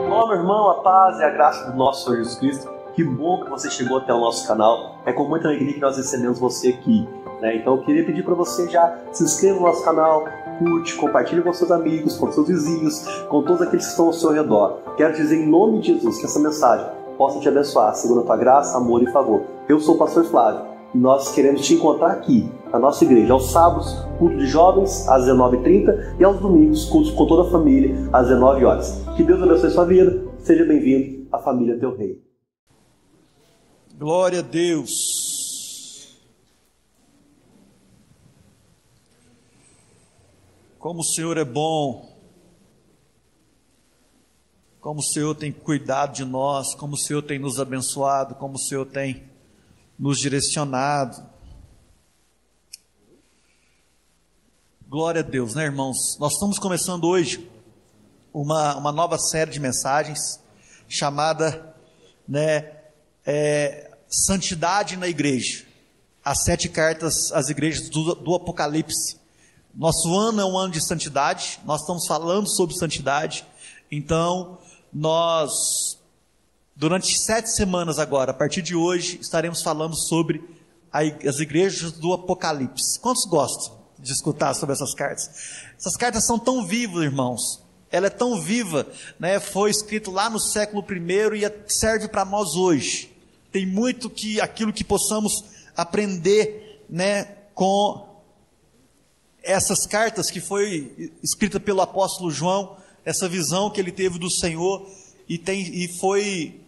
Olá, meu irmão, a paz e a graça do nosso Senhor Jesus Cristo. Que bom que você chegou até o nosso canal. É com muita alegria que nós recebemos você aqui, né? Então eu queria pedir para você já se inscreva no nosso canal, curte, compartilhe com seus amigos, com seus vizinhos, com todos aqueles que estão ao seu redor. Quero dizer em nome de Jesus que essa mensagem possa te abençoar, segundo a tua graça, amor e favor. Eu sou o pastor Flávio e nós queremos te encontrar aqui, na nossa igreja, aos sábados, culto de jovens, às 19h30 e aos domingos, cultos com toda a família, às 19 horas. Que Deus abençoe sua vida, seja bem-vindo à família Teu Rei. Glória a Deus. Como o Senhor é bom, como o Senhor tem cuidado de nós, como o Senhor tem nos abençoado, como o Senhor tem nos direcionado. Glória a Deus, né, irmãos? Nós estamos começando hoje uma nova série de mensagens chamada, Santidade na Igreja. As 7 cartas às igrejas do Apocalipse. Nosso ano é um ano de santidade, nós estamos falando sobre santidade, então nós, durante 7 semanas agora, a partir de hoje, estaremos falando sobre as igrejas do Apocalipse. Quantos gostam de escutar sobre essas cartas? Essas cartas são tão vivas, irmãos, ela é tão viva, né? Foi escrito lá no século I e serve para nós hoje. Tem muito aquilo que possamos aprender, né, com essas cartas que foi escrita pelo apóstolo João, essa visão que ele teve do Senhor e foi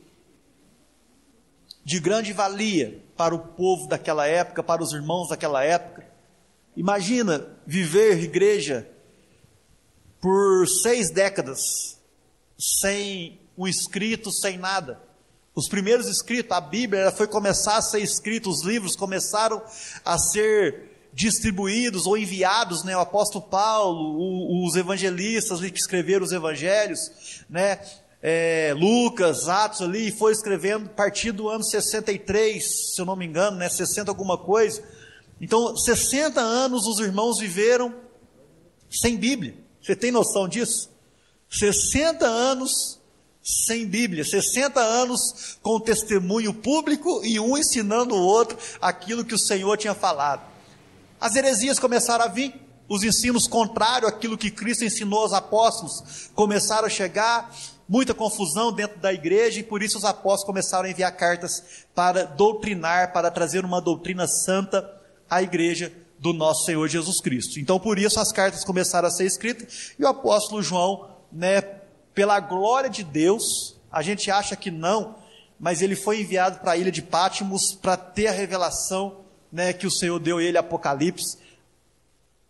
de grande valia para o povo daquela época, para os irmãos daquela época. Imagina viver igreja por 6 décadas sem um escrito, sem nada. Os primeiros escritos, a Bíblia foi começar a ser escrita, os livros começaram a ser distribuídos ou enviados, né? O apóstolo Paulo, os evangelistas ali que escreveram os evangelhos, né? Lucas, Atos ali, foi escrevendo a partir do ano 63, se eu não me engano, né? 60 alguma coisa. Então, 60 anos os irmãos viveram sem Bíblia. Você tem noção disso? 60 anos sem Bíblia, 60 anos com testemunho público e um ensinando o outro aquilo que o Senhor tinha falado. As heresias começaram a vir, os ensinos contrários àquilo que Cristo ensinou aos apóstolos começaram a chegar, muita confusão dentro da igreja, e por isso os apóstolos começaram a enviar cartas para doutrinar, para trazer uma doutrina santa à igreja do nosso Senhor Jesus Cristo. Então por isso as cartas começaram a ser escritas, e o apóstolo João, pela glória de Deus, a gente acha que não, mas ele foi enviado para a ilha de Patmos para ter a revelação, que o Senhor deu a ele, Apocalipse.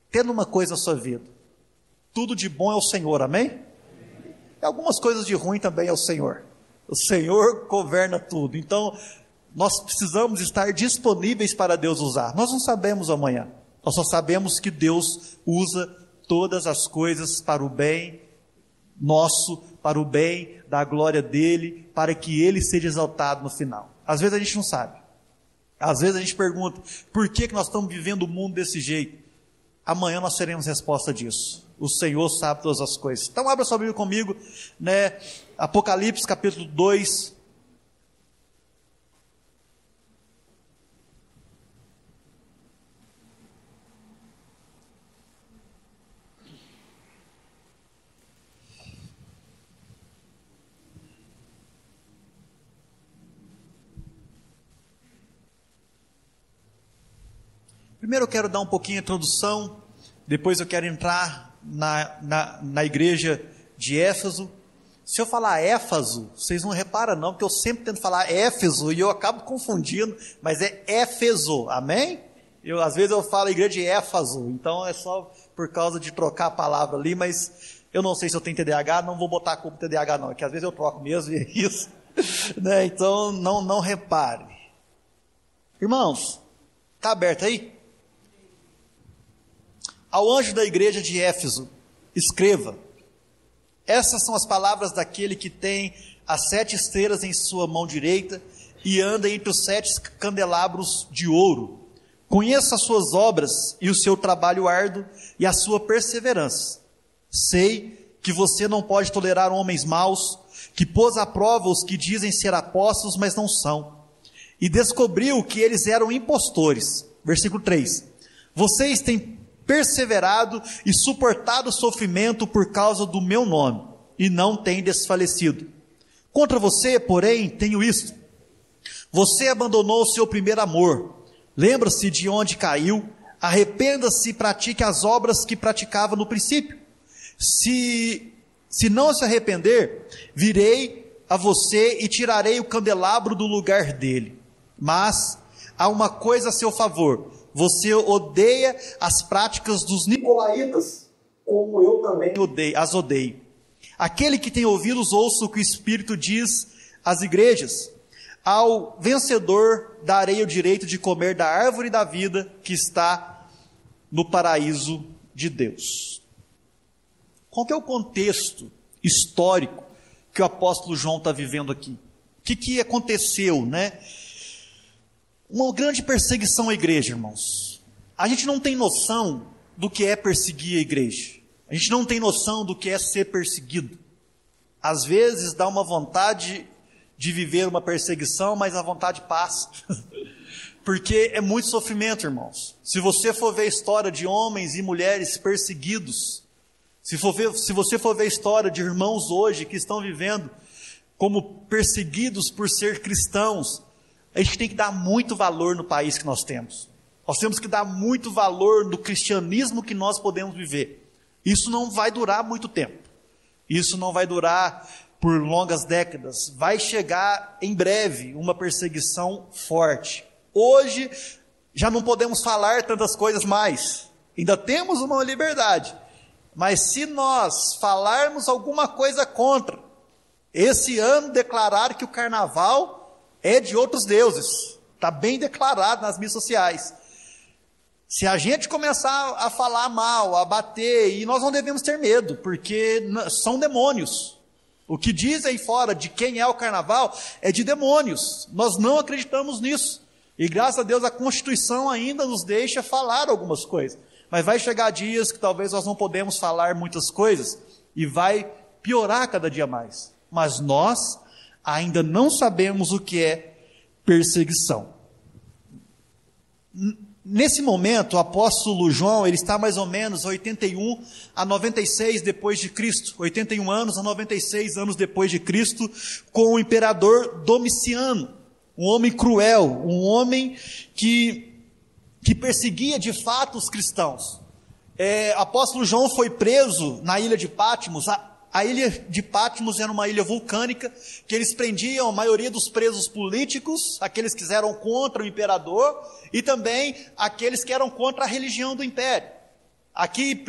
Tendo uma coisa na sua vida, tudo de bom é o Senhor, amém? E algumas coisas de ruim também é o Senhor. O Senhor governa tudo, então nós precisamos estar disponíveis para Deus usar. Nós não sabemos amanhã, nós só sabemos que Deus usa todas as coisas para o bem nosso, para o bem da glória dele, para que ele seja exaltado no final. Às vezes a gente não sabe, às vezes a gente pergunta, por que nós estamos vivendo o mundo desse jeito? Amanhã nós teremos resposta disso. O Senhor sabe todas as coisas. Então abra sua Bíblia comigo, Apocalipse capítulo 2, Primeiro eu quero dar um pouquinho de introdução, depois eu quero entrar na igreja de Éfeso. Se eu falar Éfaso, vocês não reparam não, porque eu sempre tento falar Éfeso e eu acabo confundindo, mas é Éfeso, amém? Às vezes eu falo igreja de Éfaso, então é só por causa de trocar a palavra ali, mas eu não sei se eu tenho TDAH, não vou botar a culpa TDAH não, que às vezes eu troco mesmo e é isso, então não repare. Irmãos, está aberto aí? Ao anjo da igreja de Éfeso, escreva: essas são as palavras daquele que tem as 7 estrelas em sua mão direita e anda entre os 7 candelabros de ouro. Conheço as suas obras e o seu trabalho árduo e a sua perseverança. Sei que você não pode tolerar homens maus, que pôs à prova os que dizem ser apóstolos, mas não são. E descobriu que eles eram impostores. Versículo 3. Vocês têm perseverado e suportado sofrimento por causa do meu nome, e não têm desfalecido. Contra você, porém, tenho isto: você abandonou o seu primeiro amor. Lembra-se de onde caiu, arrependa-se e pratique as obras que praticava no princípio. Se não se arrepender, virei a você e tirarei o candelabro do lugar dele. Mas há uma coisa a seu favor: você odeia as práticas dos nicolaítas, como eu também as odeio. Aquele que tem ouvidos, ouça o que o Espírito diz às igrejas. Ao vencedor darei o direito de comer da árvore da vida que está no paraíso de Deus. Qual que é o contexto histórico que o apóstolo João está vivendo aqui? O que aconteceu, né? Uma grande perseguição à igreja, irmãos. A gente não tem noção do que é perseguir a igreja. A gente não tem noção do que é ser perseguido. Às vezes dá uma vontade de viver uma perseguição, mas a vontade passa. Porque é muito sofrimento, irmãos. Se você for ver a história de homens e mulheres perseguidos, se você for ver a história de irmãos hoje que estão vivendo como perseguidos por ser cristãos, a gente tem que dar muito valor no país que nós temos. Nós temos que dar muito valor no cristianismo que nós podemos viver. Isso não vai durar muito tempo. Isso não vai durar por longas décadas. Vai chegar em breve uma perseguição forte. Hoje já não podemos falar tantas coisas mais. Ainda temos uma liberdade. Mas se nós falarmos alguma coisa contra, esse ano declarar que o carnaval é de outros deuses. Está bem declarado nas mídias sociais. Se a gente começar a falar mal, a bater, e nós não devemos ter medo, porque são demônios. O que diz aí fora de quem é o carnaval é de demônios. Nós não acreditamos nisso. E graças a Deus a Constituição ainda nos deixa falar algumas coisas. Mas vai chegar dias que talvez nós não podemos falar muitas coisas e vai piorar cada dia mais. Mas nós ainda não sabemos o que é perseguição. Nesse momento, o apóstolo João, ele está mais ou menos 81 a 96 depois de Cristo, 81 anos a 96 anos depois de Cristo, com o imperador Domiciano, um homem cruel, um homem que perseguia de fato os cristãos. O apóstolo João foi preso na ilha de Patmos. A ilha de Patmos era uma ilha vulcânica, que eles prendiam a maioria dos presos políticos, aqueles que eram contra o imperador, e também aqueles que eram contra a religião do império. Aqui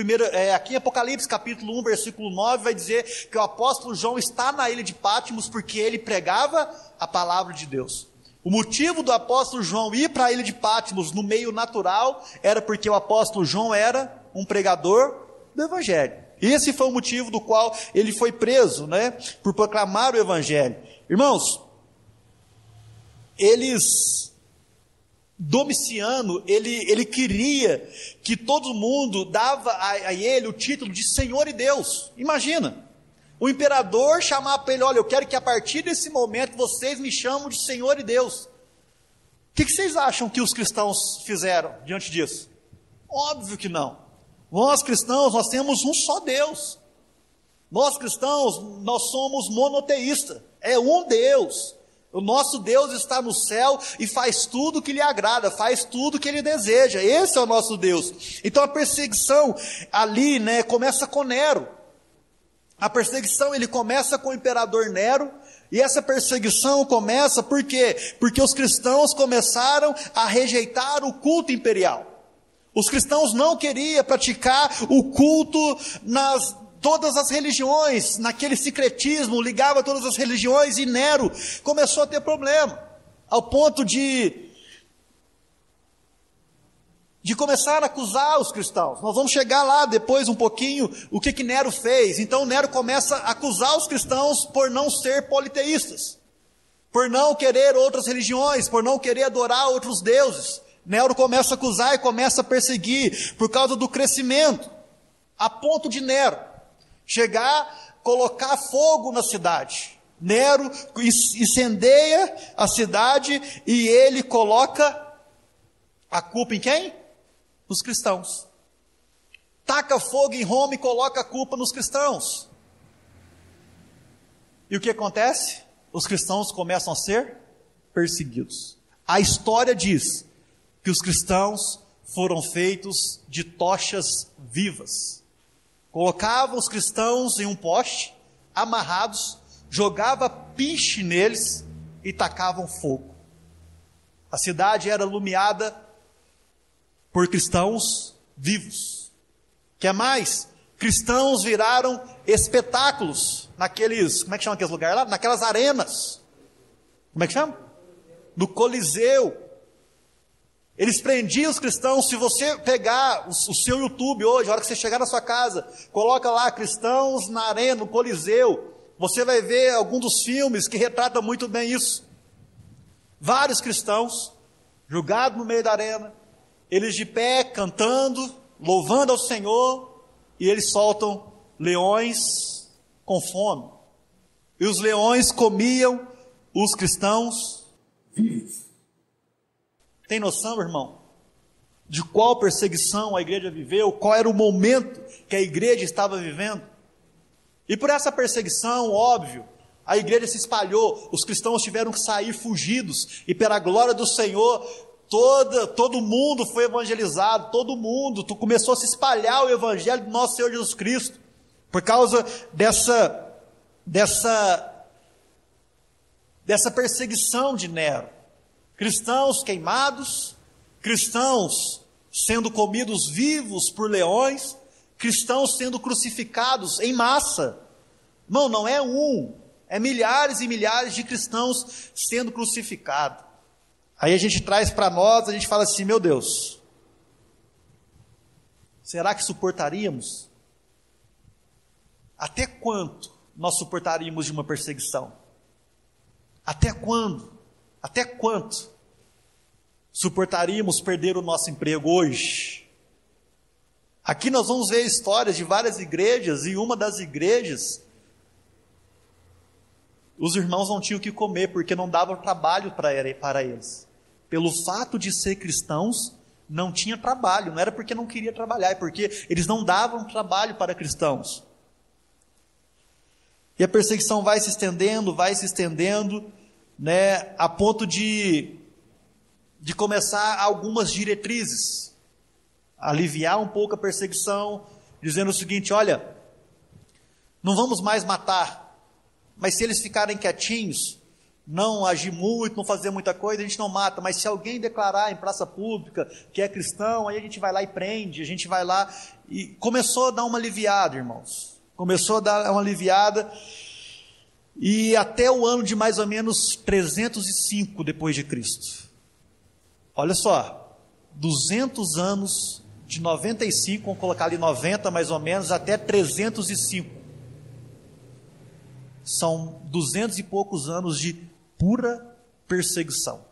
em Apocalipse capítulo 1, versículo 9, vai dizer que o apóstolo João está na ilha de Patmos porque ele pregava a palavra de Deus. O motivo do apóstolo João ir para a ilha de Patmos no meio natural era porque o apóstolo João era um pregador do evangelho. Esse foi o motivo do qual ele foi preso, né? Por proclamar o evangelho. Irmãos, Domiciano, ele queria que todo mundo dava a ele o título de Senhor e Deus. Imagina, o imperador chamar para ele: olha, eu quero que a partir desse momento vocês me chamam de Senhor e Deus. O que vocês acham que os cristãos fizeram diante disso? Óbvio que não. Nós cristãos, nós temos um só Deus. Nós cristãos, nós somos monoteístas. É um Deus. O nosso Deus está no céu e faz tudo o que lhe agrada, faz tudo o que ele deseja. Esse é o nosso Deus. Então a perseguição ali, né, começa com Nero. A perseguição, ele começa com o imperador Nero. E essa perseguição começa por quê? Porque os cristãos começaram a rejeitar o culto imperial. Os cristãos não queriam praticar o culto nas todas as religiões, naquele secretismo, ligava todas as religiões, e Nero começou a ter problema, ao ponto de começar a acusar os cristãos. Nós vamos chegar lá depois um pouquinho, o que Nero fez. Então Nero começa a acusar os cristãos por não ser politeístas, por não querer outras religiões, por não querer adorar outros deuses. Nero começa a acusar e começa a perseguir por causa do crescimento, a ponto de Nero chegar, colocar fogo na cidade. Nero incendeia a cidade e ele coloca a culpa em quem? Nos cristãos. Taca fogo em Roma e coloca a culpa nos cristãos. E o que acontece? Os cristãos começam a ser perseguidos. A história diz que os cristãos foram feitos de tochas vivas. Colocavam os cristãos em um poste, amarrados, jogava piche neles e tacavam fogo. A cidade era iluminada por cristãos vivos. Que mais? Cristãos viraram espetáculos naqueles, como é que chama aqueles lugares lá? Naquelas arenas. Como é que chama? No Coliseu. Eles prendiam os cristãos. Se você pegar o seu YouTube hoje, a hora que você chegar na sua casa, coloca lá cristãos na arena, no Coliseu, você vai ver algum dos filmes que retratam muito bem isso. Vários cristãos julgados no meio da arena, eles de pé cantando, louvando ao Senhor, e eles soltam leões com fome. E os leões comiam os cristãos vivos. Tem noção, irmão, de qual perseguição a igreja viveu, qual era o momento que a igreja estava vivendo? E por essa perseguição, óbvio, a igreja se espalhou, os cristãos tiveram que sair fugidos, e pela glória do Senhor, todo mundo foi evangelizado, todo mundo começou a se espalhar o evangelho do nosso Senhor Jesus Cristo, por causa dessa perseguição de Nero. Cristãos queimados, cristãos sendo comidos vivos por leões, cristãos sendo crucificados em massa. Não é um, é milhares e milhares de cristãos sendo crucificados. Aí a gente traz para nós, a gente fala assim, meu Deus, será que suportaríamos? Até quanto nós suportaríamos de uma perseguição? Até quando? Até quanto suportaríamos perder o nosso emprego hoje? Aqui nós vamos ver histórias de várias igrejas, e uma das igrejas, os irmãos não tinham o que comer, porque não dava trabalho para eles. Pelo fato de ser cristãos, não tinha trabalho, não era porque não queria trabalhar, é porque eles não davam trabalho para cristãos. E a perseguição vai se estendendo, né, a ponto de começar algumas diretrizes, aliviar um pouco a perseguição, dizendo o seguinte, olha, não vamos mais matar, mas se eles ficarem quietinhos, não agir muito, não fazer muita coisa, a gente não mata, mas se alguém declarar em praça pública que é cristão, aí a gente vai lá e prende, a gente vai lá, e começou a dar uma aliviada, irmãos, começou a dar uma aliviada, e até o ano de mais ou menos 305 depois de Cristo, olha só, 200 anos, de 95, vamos colocar ali 90 mais ou menos, até 305, são 200 e poucos anos de pura perseguição,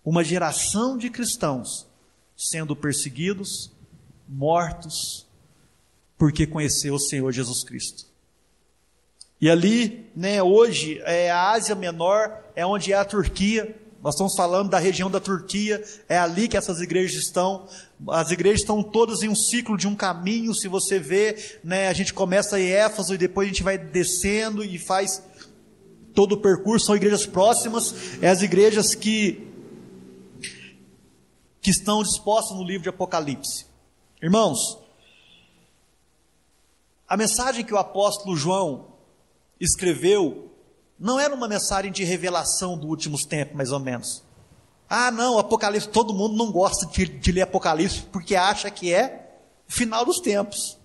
uma geração de cristãos sendo perseguidos, mortos, porque conheceu o Senhor Jesus Cristo. E ali, né, hoje, a Ásia Menor é onde é a Turquia, nós estamos falando da região da Turquia, é ali que essas igrejas estão, as igrejas estão todas em um ciclo de um caminho, se você vê, né, a gente começa em Éfeso e depois a gente vai descendo e faz todo o percurso, são igrejas próximas, as igrejas que estão dispostas no livro de Apocalipse. Irmãos, a mensagem que o apóstolo João escreveu, não era uma mensagem de revelação dos últimos tempos, mais ou menos. Não, Apocalipse, todo mundo não gosta de ler Apocalipse, porque acha que é o final dos tempos.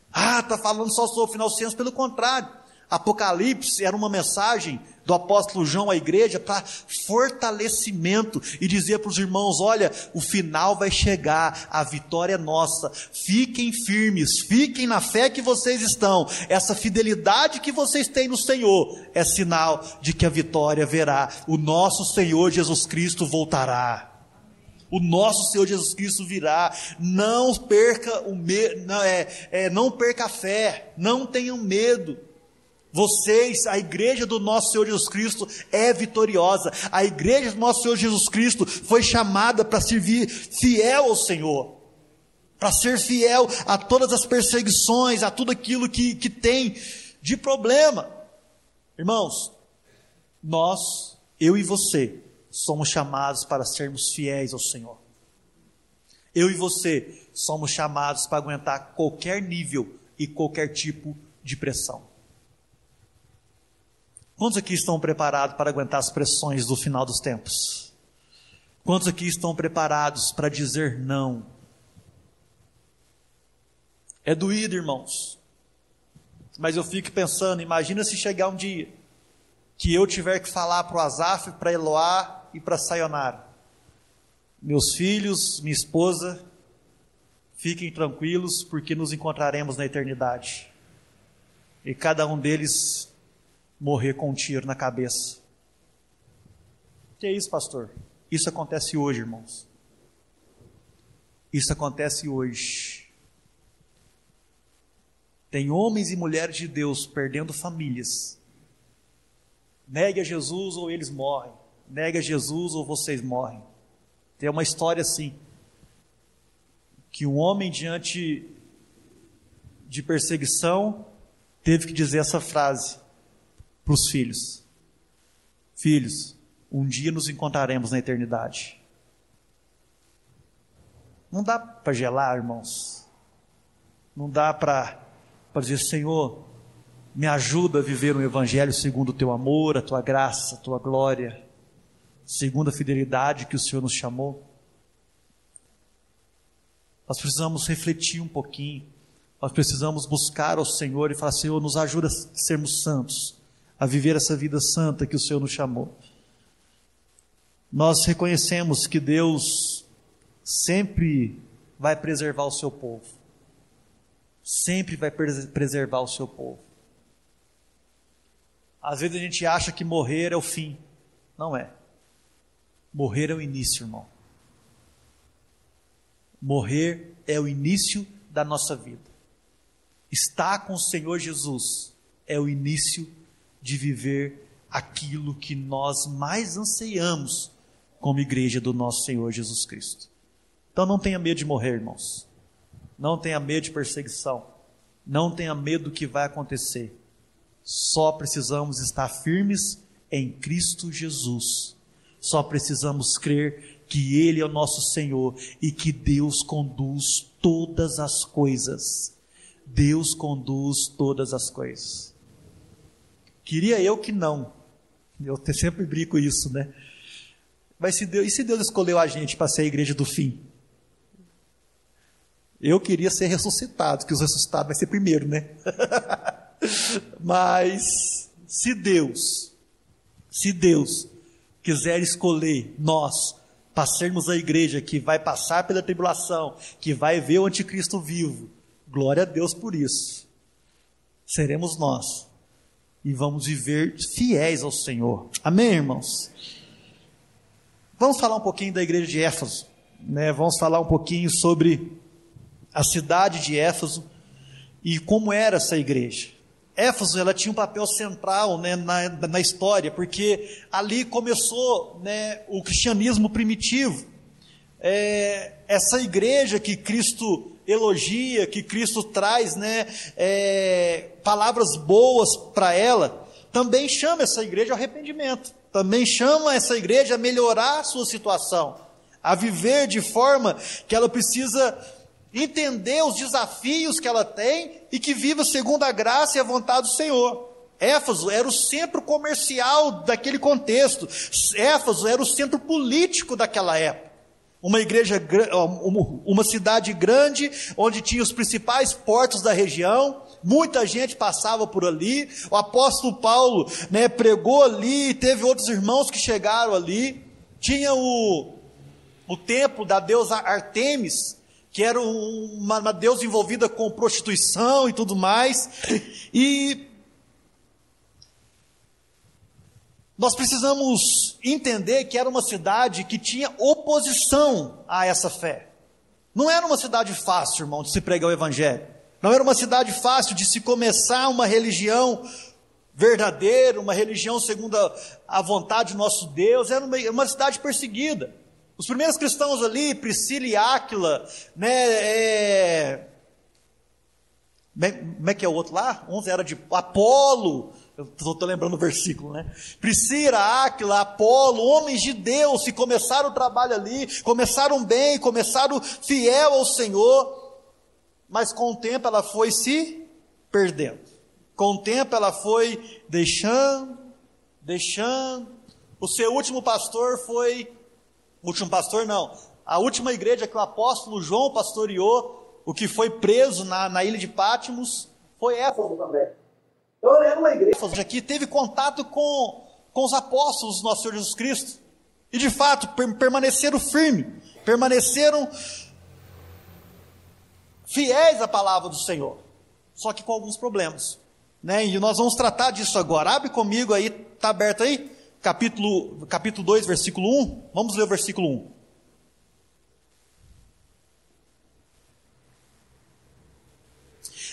Está falando só sobre o final dos tempos, pelo contrário. Apocalipse era uma mensagem do apóstolo João à igreja para fortalecimento e dizer para os irmãos, olha, o final vai chegar, a vitória é nossa, fiquem firmes, fiquem na fé que vocês estão, essa fidelidade que vocês têm no Senhor, é sinal de que a vitória virá, o nosso Senhor Jesus Cristo voltará. O nosso Senhor Jesus Cristo virá. Não perca o medo, não perca a fé, não tenham medo. Vocês, a igreja do nosso Senhor Jesus Cristo é vitoriosa. A igreja do nosso Senhor Jesus Cristo foi chamada para servir fiel ao Senhor, para ser fiel a todas as perseguições, a tudo aquilo que tem de problema. Irmãos, nós, eu e você, somos chamados para sermos fiéis ao Senhor. Eu e você somos chamados para aguentar qualquer nível e qualquer tipo de pressão. Quantos aqui estão preparados para aguentar as pressões do final dos tempos? Quantos aqui estão preparados para dizer não? É doído, irmãos. Mas eu fico pensando, imagina se chegar um dia que eu tiver que falar para o Asaf, para Eloá e para Sayonara: meus filhos, minha esposa, fiquem tranquilos, porque nos encontraremos na eternidade. E cada um deles morrer com um tiro na cabeça. Que é isso, pastor? Isso acontece hoje, irmãos. Isso acontece hoje. Tem homens e mulheres de Deus perdendo famílias. Negue a Jesus ou eles morrem. Negue a Jesus ou vocês morrem. Tem uma história assim, que um homem diante de perseguição teve que dizer essa frase para os filhos: filhos, um dia nos encontraremos na eternidade. Não dá para gelar, irmãos. Não dá para dizer: Senhor, me ajuda a viver um evangelho segundo o teu amor, a tua graça, a tua glória, segundo a fidelidade que o Senhor nos chamou. Nós precisamos refletir um pouquinho. Nós precisamos buscar ao Senhor e falar: Senhor, nos ajuda a sermos santos, a viver essa vida santa que o Senhor nos chamou. Nós reconhecemos que Deus sempre vai preservar o seu povo. Sempre vai preservar o seu povo. Às vezes a gente acha que morrer é o fim. Não é. Morrer é o início, irmão. Morrer é o início da nossa vida. Estar com o Senhor Jesus é o início de viver aquilo que nós mais anseiamos como igreja do nosso Senhor Jesus Cristo. Então não tenha medo de morrer, irmãos. Não tenha medo de perseguição. Não tenha medo do que vai acontecer. Só precisamos estar firmes em Cristo Jesus. Só precisamos crer que Ele é o nosso Senhor e que Deus conduz todas as coisas. Deus conduz todas as coisas. Queria eu que não. Eu sempre brinco com isso, né? Mas e se Deus escolheu a gente para ser a igreja do fim? Eu queria ser ressuscitado, que os ressuscitados vai ser primeiro, né? Mas se Deus quiser escolher nós para sermos a igreja que vai passar pela tribulação, que vai ver o anticristo vivo, glória a Deus por isso. Seremos nós e vamos viver fiéis ao Senhor. Amém, irmãos? Vamos falar um pouquinho da igreja de Éfeso, né? Vamos falar um pouquinho sobre a cidade de Éfeso e como era essa igreja. Éfeso, ela tinha um papel central, né, na história, porque ali começou, né, o cristianismo primitivo. Essa igreja que Cristo elogia, que Cristo traz, né, palavras boas para ela, também chama essa igreja ao arrependimento, também chama essa igreja a melhorar a sua situação, a viver de forma que ela precisa entender os desafios que ela tem e que viva segundo a graça e a vontade do Senhor. Éfeso era o centro comercial daquele contexto. Éfeso era o centro político daquela época. Uma cidade grande, onde tinha os principais portos da região, muita gente passava por ali. O apóstolo Paulo, né, pregou ali, teve outros irmãos que chegaram ali. Tinha o templo da deusa Artemis, que era uma deusa envolvida com prostituição e tudo mais, e Nós precisamos entender que era uma cidade que tinha oposição a essa fé. Não era uma cidade fácil, irmão, de se pregar o evangelho. Não era uma cidade fácil de se começar uma religião verdadeira, uma religião segundo a vontade do nosso Deus. Era uma cidade perseguida. Os primeiros cristãos ali, Priscila e Áquila, né, como é que é o outro lá? 11 era de Apolo, eu estou lembrando o versículo, né? Priscila, Áquila, Apolo, homens de Deus que começaram o trabalho ali, começaram bem, começaram fiel ao Senhor, mas com o tempo ela foi se perdendo. Com o tempo ela foi deixando. O seu último pastor foi, a última igreja que o apóstolo João pastoreou, o que foi preso na ilha de Pátimos, foi Éfeso também. Então era uma igreja que teve contato com os apóstolos do nosso Senhor Jesus Cristo, e de fato permaneceram firmes, permaneceram fiéis à palavra do Senhor, só que com alguns problemas, né? E nós vamos tratar disso agora. Abre comigo aí, está aberto aí, capítulo 2, versículo 1, vamos ler o versículo 1.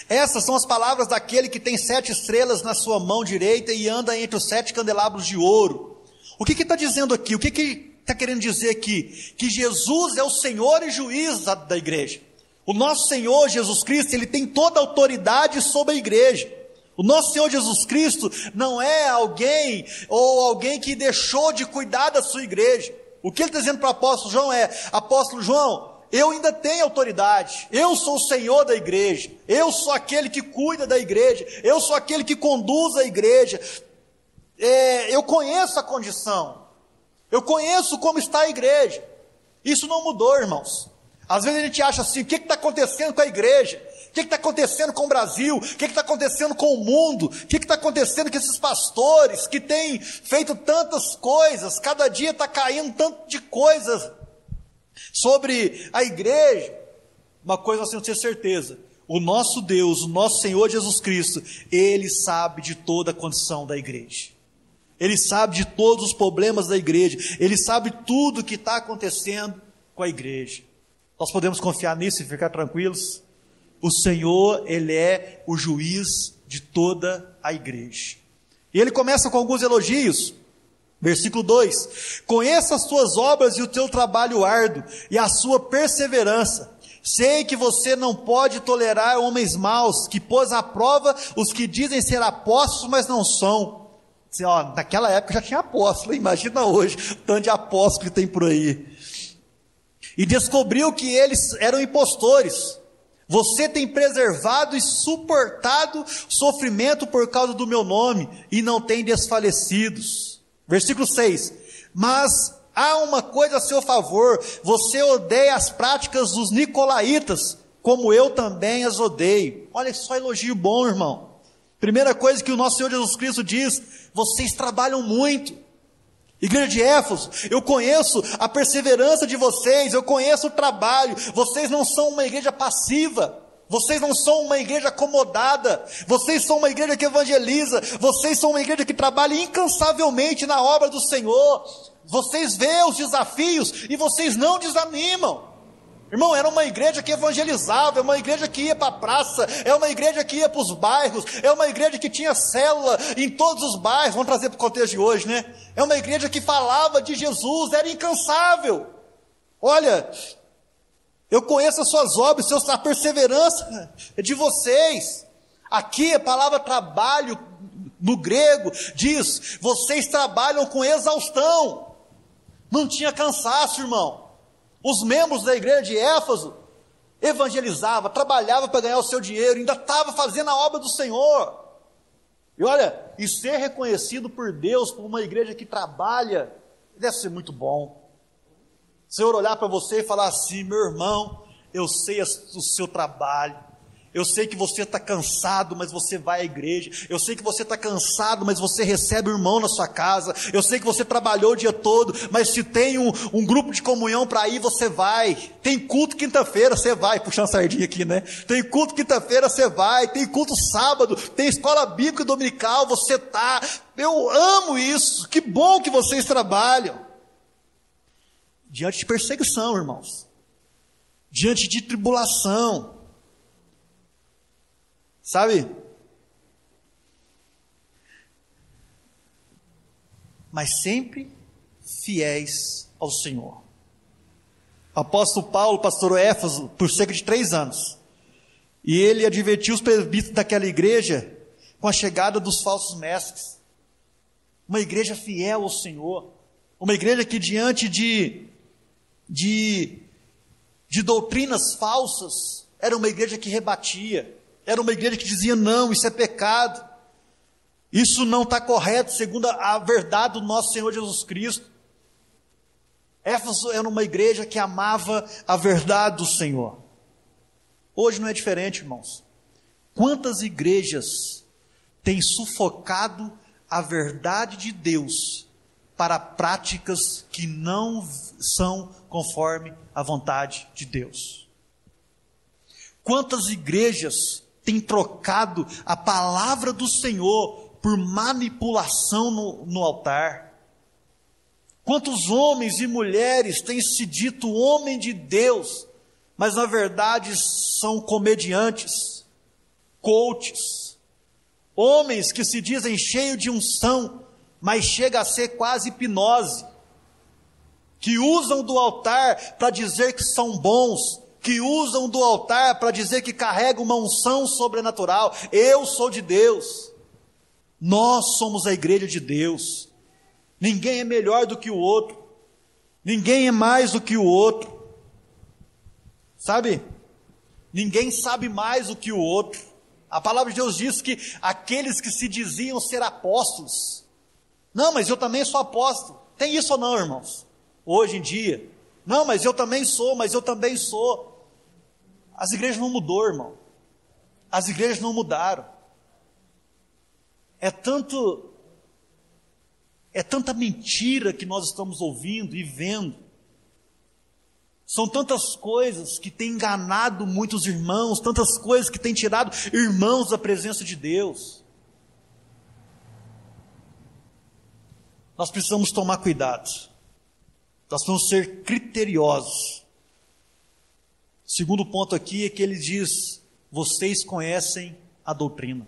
Essas são as palavras daquele que tem 7 estrelas na sua mão direita e anda entre os 7 candelabros de ouro. O que está dizendo aqui? O que está querendo dizer aqui? Que Jesus é o Senhor e juiz da igreja. O nosso Senhor Jesus Cristo, Ele tem toda a autoridade sobre a igreja. O nosso Senhor Jesus Cristo não é alguém que deixou de cuidar da sua igreja. O que Ele está dizendo para o apóstolo João é: apóstolo João, eu ainda tenho autoridade, eu sou o Senhor da igreja, eu sou aquele que cuida da igreja, eu sou aquele que conduz a igreja, eu conheço a condição, eu conheço como está a igreja. Isso não mudou, irmãos. Às vezes a gente acha assim: o que está acontecendo com a igreja? O que está acontecendo com o Brasil? O que está acontecendo com o mundo? O que está acontecendo com esses pastores que têm feito tantas coisas? Cada dia está caindo tanto de coisas sobre a igreja. Uma coisa nós temos que ter certeza: o nosso Deus, o nosso Senhor Jesus Cristo, Ele sabe de toda a condição da igreja, Ele sabe de todos os problemas da igreja, Ele sabe tudo o que está acontecendo com a igreja. Nós podemos confiar nisso e ficar tranquilos. O Senhor, Ele é o juiz de toda a igreja. E Ele começa com alguns elogios. Versículo 2: conheça as tuas obras e o teu trabalho árduo e a sua perseverança. Sei que você não pode tolerar homens maus, que pôs à prova os que dizem ser apóstolos, mas não são. Assim, naquela época já tinha apóstolo, imagina hoje o tanto de apóstolo que tem por aí. E descobriu que eles eram impostores. Você tem preservado e suportado sofrimento por causa do meu nome, e não tem desfalecidos. Versículo 6: mas há uma coisa a seu favor, você odeia as práticas dos nicolaítas, como eu também as odeio. Olha só, elogio bom, irmão. Primeira coisa que o nosso Senhor Jesus Cristo diz: vocês trabalham muito. Igreja de Éfeso, eu conheço a perseverança de vocês, eu conheço o trabalho. Vocês não são uma igreja passiva, vocês não são uma igreja acomodada, vocês são uma igreja que evangeliza, vocês são uma igreja que trabalha incansavelmente na obra do Senhor. Vocês veem os desafios e vocês não desanimam. Irmão, era uma igreja que evangelizava, é uma igreja que ia para a praça, é uma igreja que ia para os bairros, é uma igreja que tinha célula em todos os bairros. Vamos trazer para o contexto de hoje, né? É uma igreja que falava de Jesus, era incansável. Olha, eu conheço as suas obras, a perseverança de vocês. Aqui a palavra trabalho, no grego, diz: vocês trabalham com exaustão. Não tinha cansaço, irmão. Os membros da igreja de Éfeso evangelizavam, trabalhavam para ganhar o seu dinheiro, ainda estavam fazendo a obra do Senhor. E olha, e ser reconhecido por Deus por uma igreja que trabalha, deve ser muito bom. O Senhor olhar para você e falar assim: meu irmão, eu sei o seu trabalho, Eu sei que você está cansado, mas você vai à igreja. Eu sei que você está cansado, mas você recebe o irmão na sua casa. Eu sei que você trabalhou o dia todo, mas se tem um grupo de comunhão para ir, você vai. Tem culto quinta-feira, você vai. Puxando a sardinha aqui, né? Tem culto quinta-feira, você vai. Tem culto sábado, tem escola bíblica dominical, você está. Eu amo isso. Que bom que vocês trabalham. Diante de perseguição, irmãos. Diante de tribulação. Sabe? Mas sempre fiéis ao Senhor. O apóstolo Paulo pastorou Éfeso por cerca de 3 anos. E ele advertiu os presbíteros daquela igreja com a chegada dos falsos mestres. Uma igreja fiel ao Senhor. Uma igreja que diante de doutrinas falsas, era uma igreja que rebatia. Era uma igreja que dizia, não, isso é pecado. Isso não está correto, segundo a verdade do nosso Senhor Jesus Cristo. Éfeso era uma igreja que amava a verdade do Senhor. Hoje não é diferente, irmãos. Quantas igrejas têm sufocado a verdade de Deus para práticas que não são conforme a vontade de Deus? Quantas igrejas têm trocado a palavra do Senhor por manipulação no altar? Quantos homens e mulheres têm se dito homem de Deus, mas na verdade são comediantes, coaches, homens que se dizem cheios de unção, mas chega a ser quase hipnose, que usam do altar para dizer que são bons, que usam do altar para dizer que carregam uma unção sobrenatural. Eu sou de Deus. Nós somos a igreja de Deus. Ninguém é melhor do que o outro. Ninguém é mais do que o outro. Sabe? Ninguém sabe mais do que o outro. A palavra de Deus diz que aqueles que se diziam ser apóstolos, não, mas eu também sou apóstolo. Tem isso ou não, irmãos? Hoje em dia. Não, mas eu também sou, mas eu também sou. As igrejas não mudou, irmão. As igrejas não mudaram. É tanta mentira que nós estamos ouvindo e vendo. São tantas coisas que têm enganado muitos irmãos, tantas coisas que têm tirado irmãos da presença de Deus. Nós precisamos tomar cuidado. Nós precisamos ser criteriosos. O segundo ponto aqui é que ele diz, vocês conhecem a doutrina.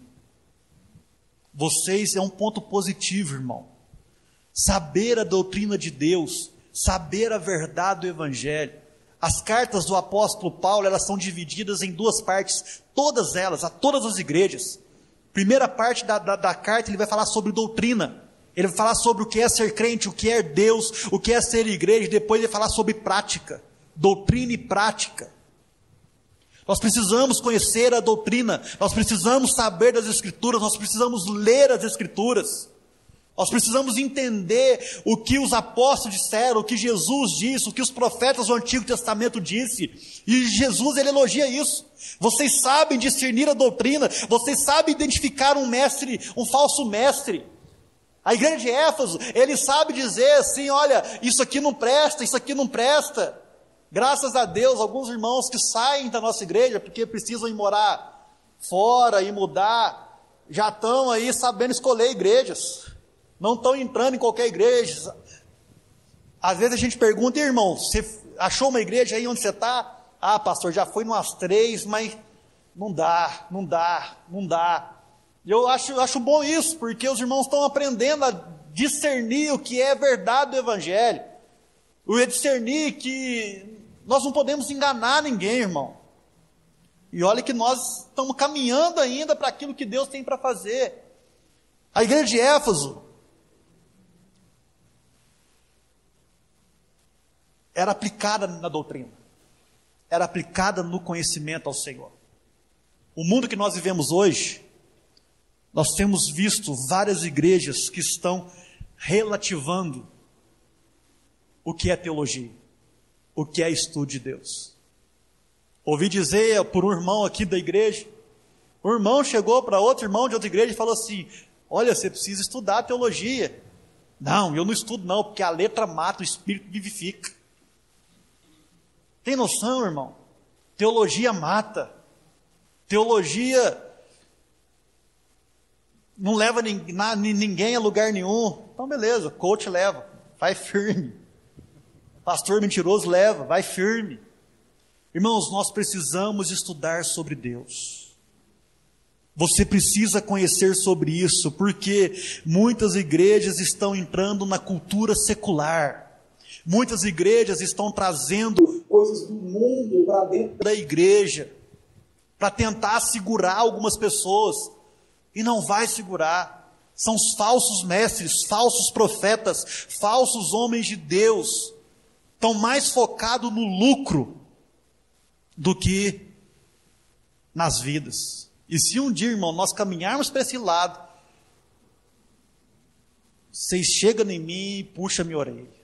Vocês é um ponto positivo, irmão. Saber a doutrina de Deus, saber a verdade do Evangelho. As cartas do apóstolo Paulo, elas são divididas em 2 partes, todas elas, a todas as igrejas. Primeira parte da carta, ele vai falar sobre doutrina. Ele vai falar sobre o que é ser crente, o que é Deus, o que é ser igreja. Depois ele vai falar sobre prática, doutrina e prática. Nós precisamos conhecer a doutrina, nós precisamos saber das Escrituras, nós precisamos ler as Escrituras. Nós precisamos entender o que os apóstolos disseram, o que Jesus disse, o que os profetas do Antigo Testamento disse. E Jesus, ele elogia isso. Vocês sabem discernir a doutrina, vocês sabem identificar um mestre, um falso mestre. A igreja de Éfeso, ele sabe dizer assim, olha, isso aqui não presta, isso aqui não presta. Graças a Deus, alguns irmãos que saem da nossa igreja, porque precisam ir morar fora e mudar, já estão aí sabendo escolher igrejas. Não estão entrando em qualquer igreja. Às vezes a gente pergunta, irmão, você achou uma igreja aí onde você está? Ah, pastor, já fui umas 3, mas não dá. E eu acho bom isso, porque os irmãos estão aprendendo a discernir o que é verdade do Evangelho. O discernir que nós não podemos enganar ninguém, irmão. E olha que nós estamos caminhando ainda para aquilo que Deus tem para fazer. A igreja de Éfeso era aplicada na doutrina, era aplicada no conhecimento ao Senhor. O mundo que nós vivemos hoje, nós temos visto várias igrejas que estão relativando o que é teologia, o que é estudo de Deus. Ouvi dizer por um irmão aqui da igreja, um irmão chegou para outro irmão de outra igreja e falou assim: olha, você precisa estudar teologia. Não, eu não estudo não, porque a letra mata, o espírito vivifica. Tem noção, irmão? Teologia mata. Teologia não leva ninguém a lugar nenhum. Então beleza, coach leva, vai firme. Pastor mentiroso leva, vai firme. Irmãos, nós precisamos estudar sobre Deus. Você precisa conhecer sobre isso, porque muitas igrejas estão entrando na cultura secular. Muitas igrejas estão trazendo coisas do mundo para dentro da igreja, para tentar segurar algumas pessoas, e não vai segurar. São os falsos mestres, falsos profetas, falsos homens de Deus, estão mais focados no lucro do que nas vidas. E se um dia, irmão, nós caminharmos para esse lado, vocês chegam em mim e puxam minha orelha.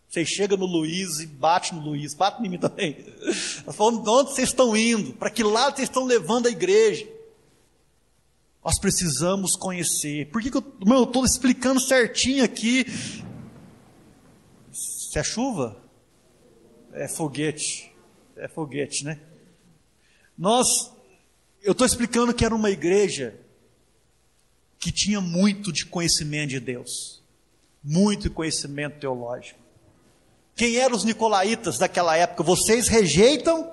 Vocês chegam no Luiz e bate no Luiz, bate em mim também. Nós falamos, de onde vocês estão indo? Para que lado vocês estão levando a igreja? Nós precisamos conhecer. Por que eu estou explicando certinho aqui? Se é chuva? É foguete. É foguete, né? Eu estou explicando que era uma igreja que tinha muito de conhecimento de Deus. Muito conhecimento teológico. Quem eram os nicolaítas daquela época? Vocês rejeitam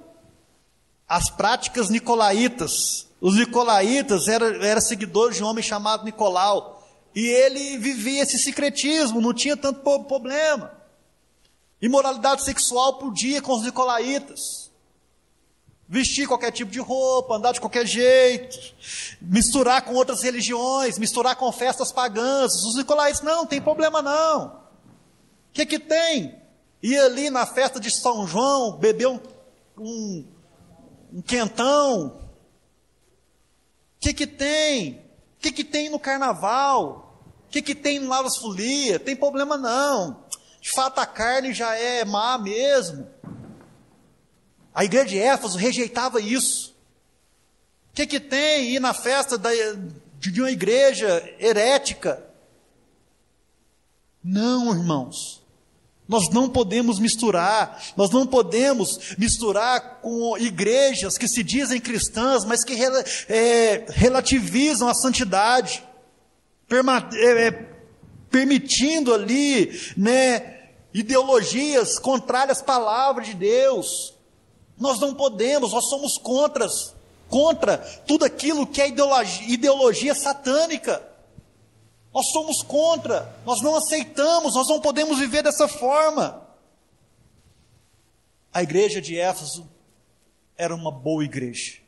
as práticas nicolaítas. Os nicolaítas eram seguidores de um homem chamado Nicolau. E ele vivia esse secretismo, não tinha tanto problema. Imoralidade sexual podia com os nicolaítas. Vestir qualquer tipo de roupa, andar de qualquer jeito, misturar com outras religiões, misturar com festas pagãs. Os nicolaítas, não tem problema não. O que tem? Ir ali na festa de São João, beber um quentão. O que tem? O que tem no carnaval? O que tem no Lavas Folia? Tem problema não. De fato a carne já é má mesmo. A igreja de Éfeso rejeitava isso. O que tem ir na festa de uma igreja herética? Não, irmãos. Nós não podemos misturar. Nós não podemos misturar com igrejas que se dizem cristãs, mas que relativizam a santidade. Permitindo ali, ideologias contrárias à palavra de Deus. Nós não podemos, nós somos contra tudo aquilo que é ideologia satânica. Nós somos contra, nós não aceitamos, nós não podemos viver dessa forma. A igreja de Éfeso era uma boa igreja.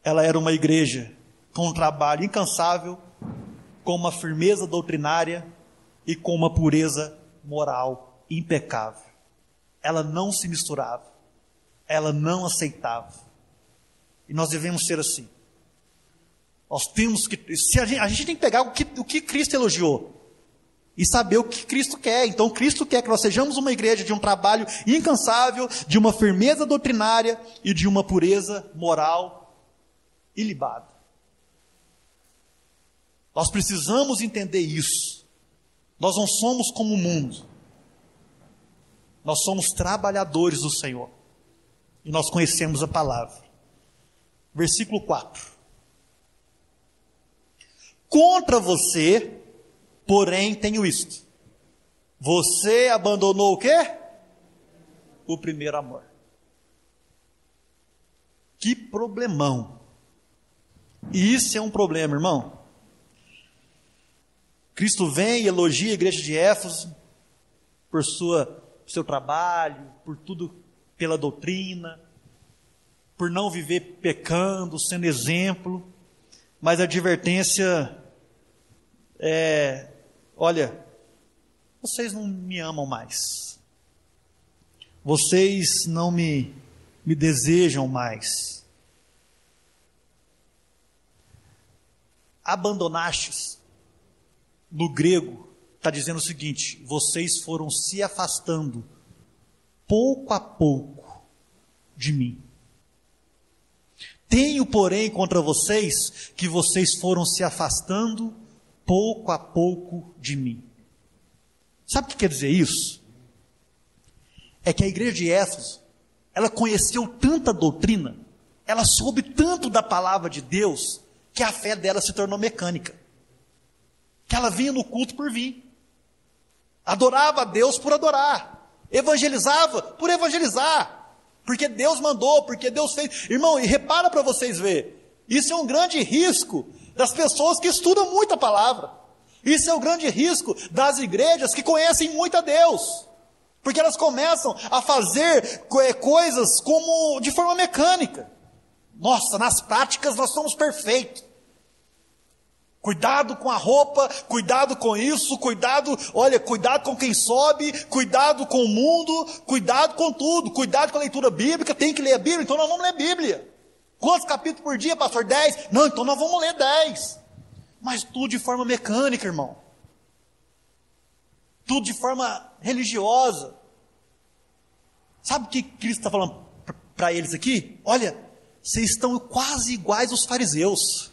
Ela era uma igreja com um trabalho incansável, com uma firmeza doutrinária e com uma pureza moral impecável. Ela não se misturava. Ela não aceitava. E nós devemos ser assim. Nós temos que, a gente tem que pegar o que Cristo elogiou e saber o que Cristo quer. Então Cristo quer que nós sejamos uma igreja de um trabalho incansável, de uma firmeza doutrinária e de uma pureza moral ilibada. Nós precisamos entender isso. Nós não somos como o mundo. Nós somos trabalhadores do Senhor. E nós conhecemos a palavra. Versículo 4. Contra você, porém, tenho isto. Você abandonou o quê? O primeiro amor. Que problemão. E isso é um problema, irmão. Cristo vem e elogia a igreja de Éfeso por seu trabalho, por tudo, pela doutrina, por não viver pecando, sendo exemplo, mas a advertência olha, vocês não me amam mais, vocês não me desejam mais, abandonastes, no grego, está dizendo o seguinte: vocês foram se afastando pouco a pouco de mim. Tenho, porém, contra vocês, que vocês foram se afastando pouco a pouco de mim. Sabe o que quer dizer isso? É que a igreja de Éfeso, ela conheceu tanta doutrina, ela soube tanto da palavra de Deus, que a fé dela se tornou mecânica. Que ela vinha no culto por vir. Adorava a Deus por adorar. Evangelizava por evangelizar. Porque Deus mandou, porque Deus fez. Irmão, e repara para vocês verem. Isso é um grande risco das pessoas que estudam muito a palavra. Isso é o grande risco das igrejas que conhecem muito a Deus. Porque elas começam a fazer coisas como de forma mecânica. Nossa, nas práticas nós somos perfeitos. Cuidado com a roupa, cuidado com isso, cuidado com quem sobe, cuidado com o mundo, cuidado com tudo, cuidado com a leitura bíblica, tem que ler a Bíblia, então nós vamos ler a Bíblia. Quantos capítulos por dia, pastor? 10? Não, então nós vamos ler 10. Mas tudo de forma mecânica, irmão. Tudo de forma religiosa. Sabe o que Cristo está falando para eles aqui? Olha, vocês estão quase iguais aos fariseus.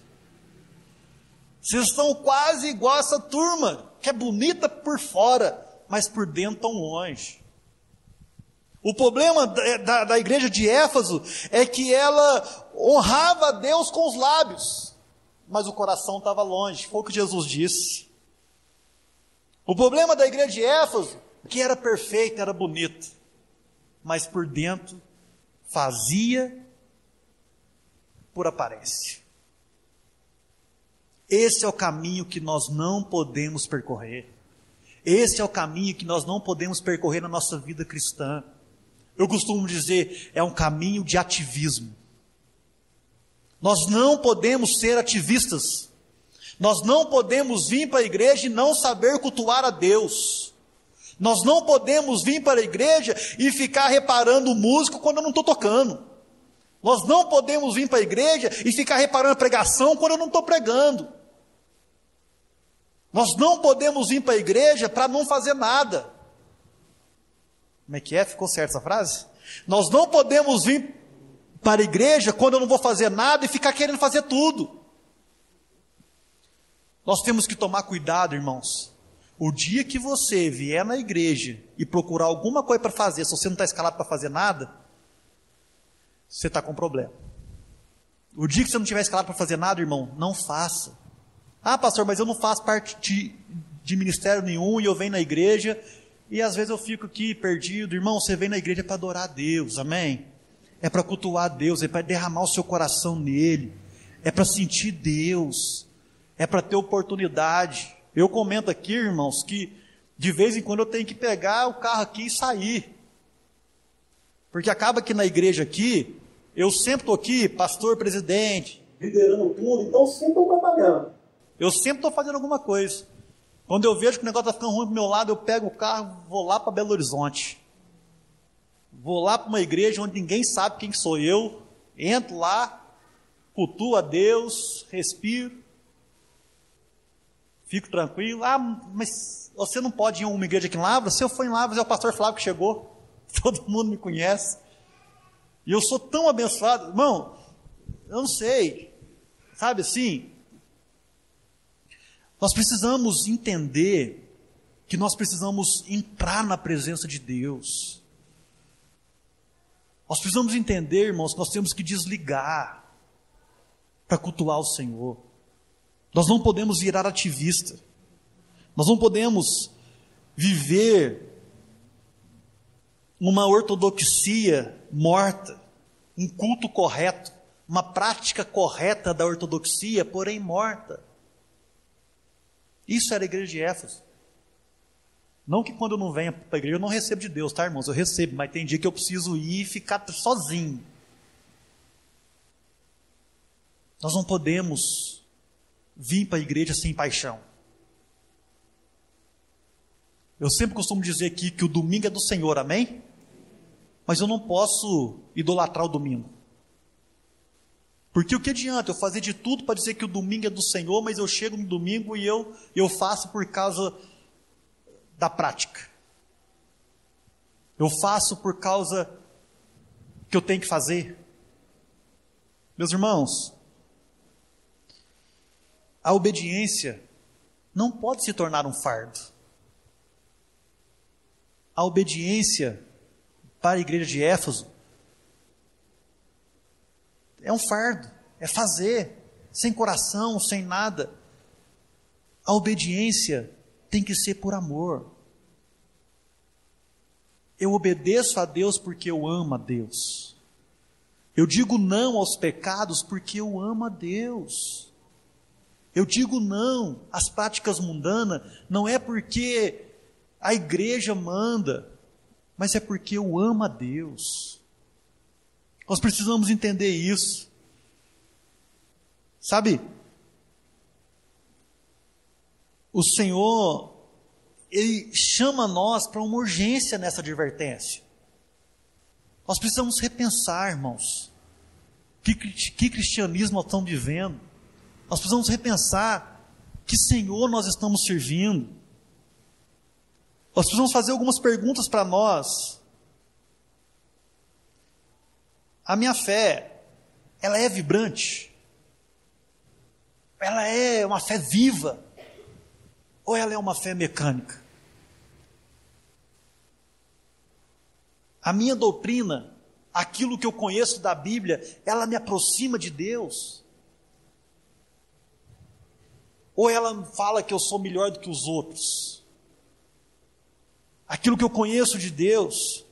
Vocês estão quase igual a essa turma, que é bonita por fora, mas por dentro tão longe. O problema da igreja de Éfeso é que ela honrava a Deus com os lábios, mas o coração estava longe. Foi o que Jesus disse. O problema da igreja de Éfeso é que era perfeita, era bonita, mas por dentro fazia por aparência. Esse é o caminho que nós não podemos percorrer. Esse é o caminho que nós não podemos percorrer na nossa vida cristã. Eu costumo dizer, é um caminho de ativismo. Nós não podemos ser ativistas. Nós não podemos vir para a igreja e não saber cultuar a Deus. Nós não podemos vir para a igreja e ficar reparando o músico quando eu não estou tocando. Nós não podemos vir para a igreja e ficar reparando a pregação quando eu não estou pregando. Nós não podemos vir para a igreja para não fazer nada. Como é que é? Ficou certa essa frase? Nós não podemos vir para a igreja quando eu não vou fazer nada e ficar querendo fazer tudo. Nós temos que tomar cuidado, irmãos. O dia que você vier na igreja e procurar alguma coisa para fazer, se você não está escalado para fazer nada, você está com problema. O dia que você não estiver escalado para fazer nada, irmão, não faça. Ah, pastor, mas eu não faço parte de ministério nenhum e eu venho na igreja e às vezes eu fico aqui perdido. Irmão, você vem na igreja para adorar a Deus, amém? É para cultuar a Deus, é para derramar o seu coração nele, é para sentir Deus, é para ter oportunidade. Eu comento aqui, irmãos, que de vez em quando eu tenho que pegar o carro aqui e sair. Porque acaba que na igreja aqui, eu sempre estou aqui, pastor, presidente, liderando tudo, então sempre estou trabalhando. Eu sempre estou fazendo alguma coisa. Quando eu vejo que o negócio está ficando ruim para o meu lado, eu pego o carro, vou lá para Belo Horizonte. Vou lá para uma igreja onde ninguém sabe quem sou eu. Entro lá, cultuo a Deus, respiro. Fico tranquilo. Ah, mas você não pode ir a uma igreja aqui em Lavras? Se eu for em Lavras, é o pastor Flávio que chegou. Todo mundo me conhece. E eu sou tão abençoado. Irmão, eu não sei. Sabe assim? Nós precisamos entender que nós precisamos entrar na presença de Deus. Nós precisamos entender, irmãos, que nós temos que desligar para cultuar o Senhor. Nós não podemos virar ativista. Nós não podemos viver uma ortodoxia morta, um culto correto, uma prática correta da ortodoxia, porém morta. Isso era a igreja de Éfeso. Não que quando eu não venho para a igreja eu não recebo de Deus, tá, irmãos? Eu recebo, mas tem dia que eu preciso ir e ficar sozinho. Nós não podemos vir para a igreja sem paixão. Eu sempre costumo dizer aqui que o domingo é do Senhor, amém? Mas eu não posso idolatrar o domingo. Porque o que adianta eu fazer de tudo para dizer que o domingo é do Senhor, mas eu chego no domingo e eu faço por causa da prática. Eu faço por causa que eu tenho que fazer. Meus irmãos, a obediência não pode se tornar um fardo. A obediência para a igreja de Éfeso é um fardo, é fazer, sem coração, sem nada. A obediência tem que ser por amor. Eu obedeço a Deus porque eu amo a Deus. Eu digo não aos pecados porque eu amo a Deus. Eu digo não às práticas mundanas, não é porque a igreja manda, mas é porque eu amo a Deus. Nós precisamos entender isso. Sabe, o Senhor, Ele chama nós para uma urgência nessa advertência. Nós precisamos repensar, irmãos, que cristianismo nós estamos vivendo. Nós precisamos repensar que Senhor nós estamos servindo. Nós precisamos fazer algumas perguntas para nós. A minha fé, ela é vibrante? Ela é uma fé viva? Ou ela é uma fé mecânica? A minha doutrina, aquilo que eu conheço da Bíblia, ela me aproxima de Deus? Ou ela fala que eu sou melhor do que os outros? Aquilo que eu conheço de Deus,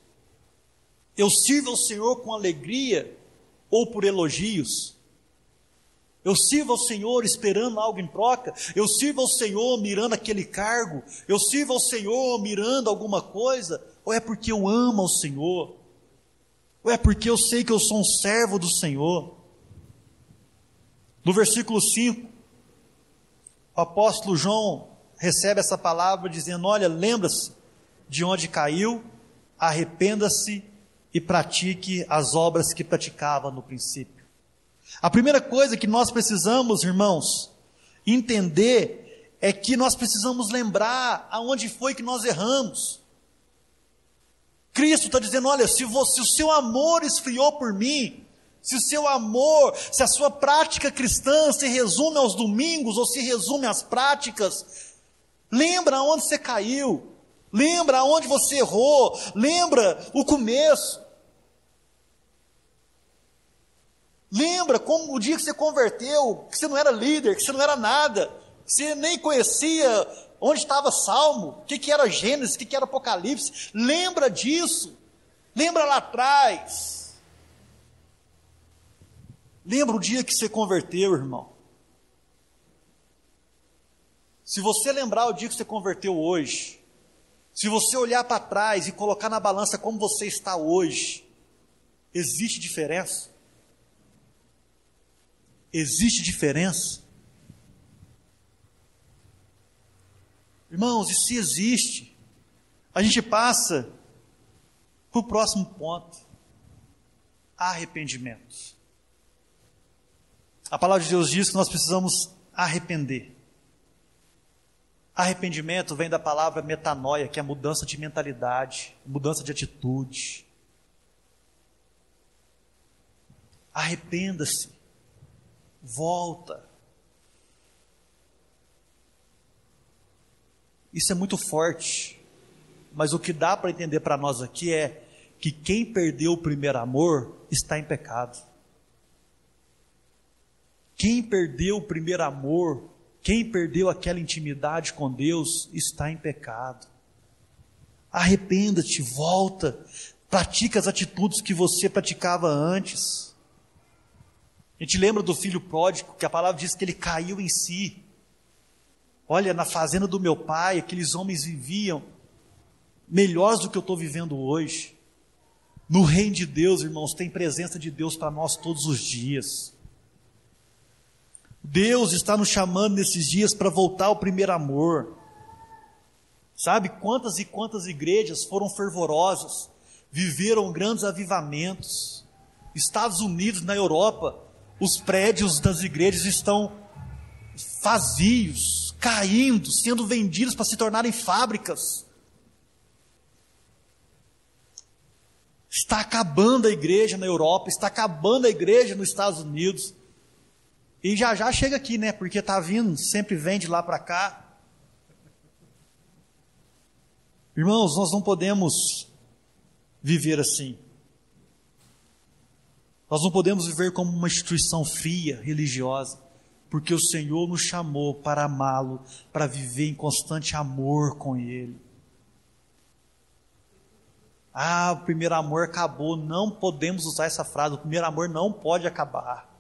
eu sirvo ao Senhor com alegria ou por elogios? Eu sirvo ao Senhor esperando algo em troca? Eu sirvo ao Senhor mirando aquele cargo? Eu sirvo ao Senhor mirando alguma coisa? Ou é porque eu amo ao Senhor? Ou é porque eu sei que eu sou um servo do Senhor? No versículo 5, o apóstolo João recebe essa palavra dizendo: olha, lembra-se de onde caiu, arrependa-se e pratique as obras que praticava no princípio. A primeira coisa que nós precisamos, irmãos, entender é que nós precisamos lembrar aonde foi que nós erramos. Cristo está dizendo: olha, se o seu amor esfriou por mim, se o seu amor, se a sua prática cristã se resume aos domingos ou se resume às práticas, lembra onde você caiu, lembra onde você errou, lembra o começo. Lembra como o dia que você converteu, que você não era líder, que você não era nada, que você nem conhecia onde estava Salmo, o que era Gênesis, o que era Apocalipse. Lembra disso, lembra lá atrás. Lembra o dia que você converteu, irmão. Se você lembrar o dia que você converteu hoje, se você olhar para trás e colocar na balança como você está hoje, existe diferença? Existe diferença? Irmãos, e se existe, a gente passa para o próximo ponto: arrependimento. A palavra de Deus diz que nós precisamos arrepender. Arrependimento vem da palavra metanoia, que é mudança de mentalidade, mudança de atitude. Arrependa-se. Volta. Isso é muito forte, mas o que dá para entender para nós aqui é que quem perdeu o primeiro amor está em pecado. Quem perdeu o primeiro amor, quem perdeu aquela intimidade com Deus, está em pecado. Arrependa-te, volta, pratica as atitudes que você praticava antes. A gente lembra do filho pródigo, que a palavra diz que ele caiu em si. Olha, na fazenda do meu pai, aqueles homens viviam melhores do que eu estou vivendo hoje. No reino de Deus, irmãos, tem presença de Deus para nós todos os dias. Deus está nos chamando nesses dias para voltar ao primeiro amor. Sabe quantas e quantas igrejas foram fervorosas, viveram grandes avivamentos. Estados Unidos, na Europa, os prédios das igrejas estão vazios, caindo, sendo vendidos para se tornarem fábricas. Está acabando a igreja na Europa, está acabando a igreja nos Estados Unidos. E já já chega aqui, né? Porque está vindo, sempre vem de lá para cá. Irmãos, nós não podemos viver assim. Nós não podemos viver como uma instituição fria, religiosa, porque o Senhor nos chamou para amá-lo, para viver em constante amor com Ele. Ah, o primeiro amor acabou. Não podemos usar essa frase. O primeiro amor não pode acabar.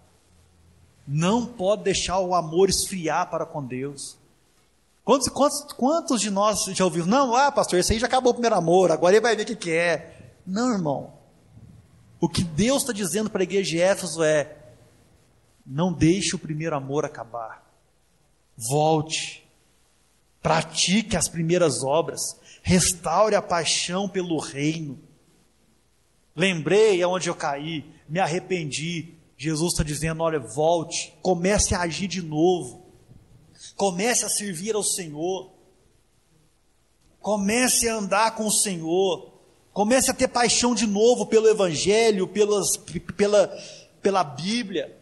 Não pode deixar o amor esfriar para com Deus. Quantos de nós já ouviram? Não, pastor, esse aí já acabou o primeiro amor, agora ele vai ver o que é. Não, irmão. O que Deus está dizendo para a igreja de Éfeso é: não deixe o primeiro amor acabar. Volte. Pratique as primeiras obras. Restaure a paixão pelo reino. Lembrei aonde eu caí, me arrependi. Jesus está dizendo: olha, volte, comece a agir de novo. Comece a servir ao Senhor. Comece a andar com o Senhor. Comece a ter paixão de novo pelo Evangelho, pela Bíblia.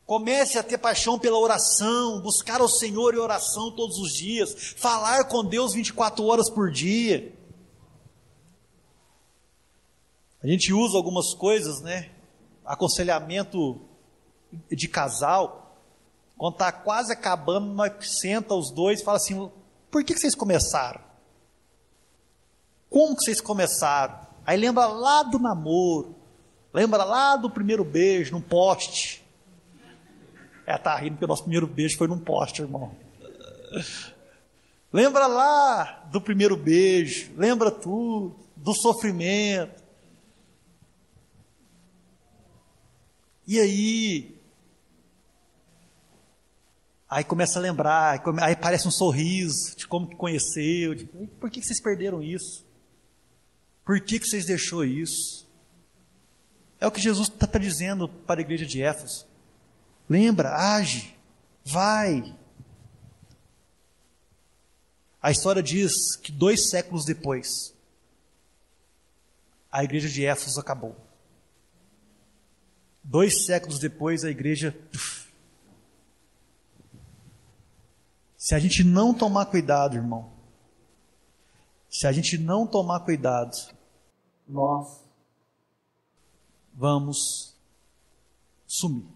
Comece a ter paixão pela oração, buscar ao Senhor em oração todos os dias, falar com Deus 24 horas por dia. A gente usa algumas coisas, né? Aconselhamento de casal. Quando está quase acabando, nós senta os dois e fala assim: por que vocês começaram? Como que vocês começaram? Aí lembra lá do namoro, lembra lá do primeiro beijo num poste. Tá rindo porque o nosso primeiro beijo foi num poste, irmão. Lembra lá do primeiro beijo, lembra tudo, do sofrimento. E aí começa a lembrar, aí parece um sorriso de como que conheceu, de, por que vocês perderam isso? Por que vocês deixou isso? É o que Jesus está dizendo para a igreja de Éfeso. Lembra, age, vai. A história diz que 2 séculos depois, a igreja de Éfeso acabou. 2 séculos depois, a igreja... Se a gente não tomar cuidado, irmão, se a gente não tomar cuidado, nós vamos sumir.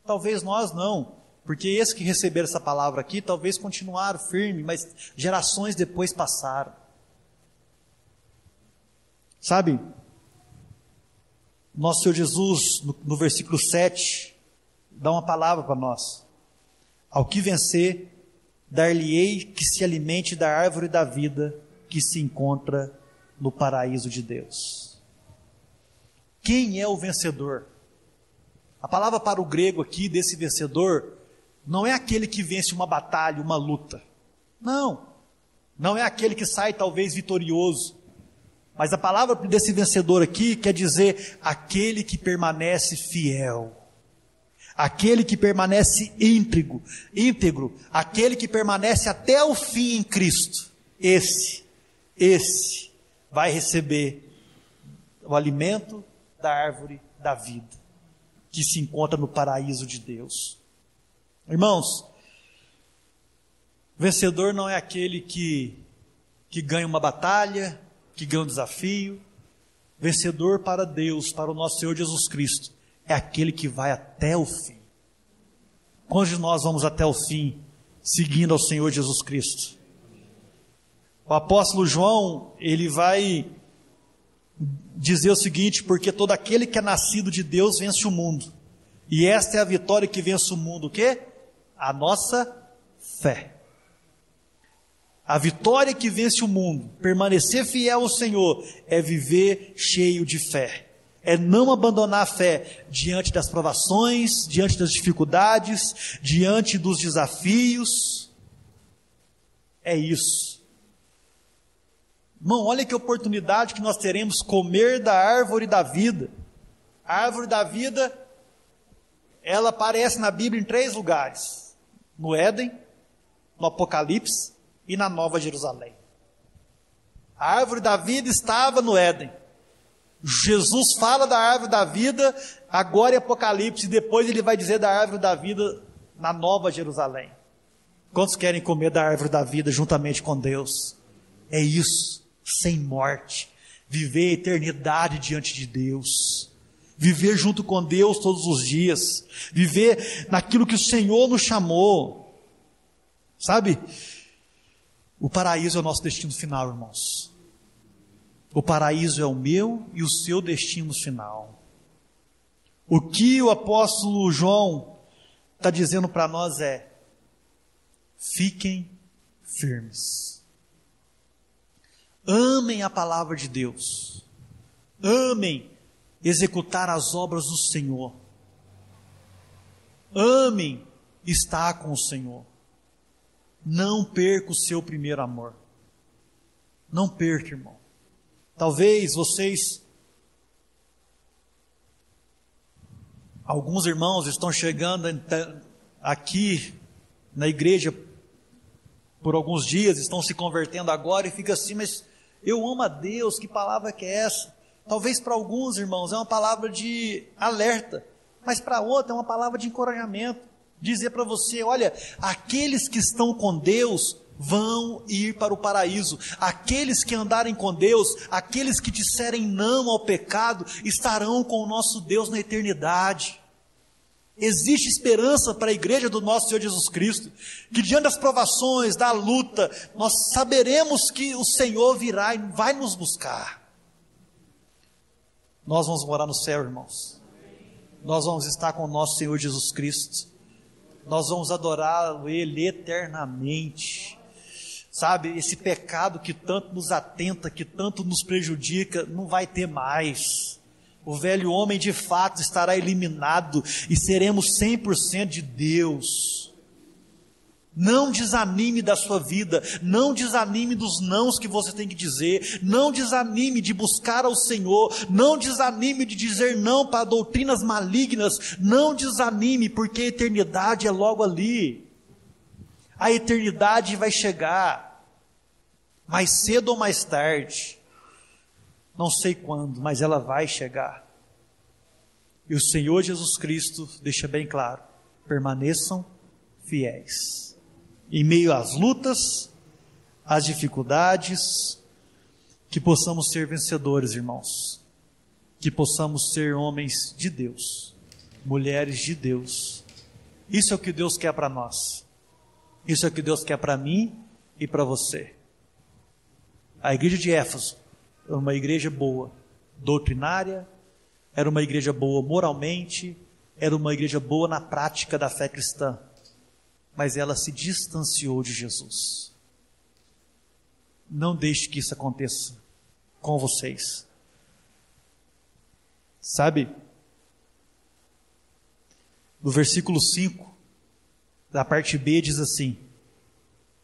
Talvez nós não, porque esses que receberam essa palavra aqui, talvez continuaram firmes, mas gerações depois passaram. Sabe, nosso Senhor Jesus, no versículo 7, dá uma palavra para nós. Ao que vencer, dar-lhe-ei que se alimente da árvore da vida que se encontra no paraíso de Deus. Quem é o vencedor? A palavra para o grego aqui, desse vencedor, não é aquele que vence uma batalha, uma luta. Não é aquele que sai talvez vitorioso. Mas a palavra desse vencedor aqui quer dizer aquele que permanece fiel. Aquele que permanece íntegro, aquele que permanece até o fim em Cristo. Esse vai receber o alimento da árvore da vida, que se encontra no paraíso de Deus. Irmãos, vencedor não é aquele que ganha uma batalha, que ganha um desafio. Vencedor para Deus, para o nosso Senhor Jesus Cristo, é aquele que vai até o fim. Quantos de nós vamos até o fim, seguindo ao Senhor Jesus Cristo? O apóstolo João, ele vai dizer o seguinte: porque todo aquele que é nascido de Deus vence o mundo. E esta é a vitória que vence o mundo, o quê? A nossa fé. A vitória que vence o mundo, permanecer fiel ao Senhor, é viver cheio de fé. É não abandonar a fé diante das provações, diante das dificuldades, diante dos desafios. É isso. Irmão, olha que oportunidade que nós teremos comer da árvore da vida. A árvore da vida, ela aparece na Bíblia em 3 lugares: no Éden, no Apocalipse e na Nova Jerusalém. A árvore da vida estava no Éden. Jesus fala da árvore da vida, agora em Apocalipse, e depois ele vai dizer da árvore da vida na Nova Jerusalém. Quantos querem comer da árvore da vida juntamente com Deus? É isso, sem morte, viver a eternidade diante de Deus, viver junto com Deus todos os dias, viver naquilo que o Senhor nos chamou, sabe? O paraíso é o nosso destino final, irmãos. O paraíso é o meu e o seu destino final. O que o apóstolo João está dizendo para nós é: fiquem firmes. Amem a palavra de Deus. Amem executar as obras do Senhor. Amem estar com o Senhor. Não perca o seu primeiro amor. Não perca, irmão. Talvez vocês, alguns irmãos estão chegando aqui na igreja por alguns dias, estão se convertendo agora e fica assim, mas eu amo a Deus, que palavra que é essa? Talvez para alguns irmãos é uma palavra de alerta, mas para outros é uma palavra de encorajamento, dizer para você, olha, aqueles que estão com Deus vão ir para o paraíso, aqueles que andarem com Deus, aqueles que disserem não ao pecado, estarão com o nosso Deus na eternidade. Existe esperança para a igreja do nosso Senhor Jesus Cristo, que diante das provações, da luta, nós saberemos que o Senhor virá e vai nos buscar. Nós vamos morar no céu, irmãos. Nós vamos estar com o nosso Senhor Jesus Cristo. Nós vamos adorá-lo, Ele, eternamente. Sabe, esse pecado que tanto nos atenta, que tanto nos prejudica, não vai ter mais. O velho homem de fato estará eliminado e seremos 100% de Deus. Não desanime da sua vida, não desanime dos nãos que você tem que dizer, não desanime de buscar ao Senhor, não desanime de dizer não para doutrinas malignas, não desanime, porque a eternidade é logo ali. A eternidade vai chegar, mais cedo ou mais tarde, não sei quando, mas ela vai chegar. E o Senhor Jesus Cristo deixa bem claro: permaneçam fiéis. Em meio às lutas, às dificuldades, que possamos ser vencedores, irmãos. Que possamos ser homens de Deus, mulheres de Deus. Isso é o que Deus quer para nós. Isso é o que Deus quer para mim e para você. A igreja de Éfeso era uma igreja boa, doutrinária, era uma igreja boa moralmente, era uma igreja boa na prática da fé cristã, mas ela se distanciou de Jesus. Não deixe que isso aconteça com vocês. Sabe, no versículo 5, da parte B diz assim: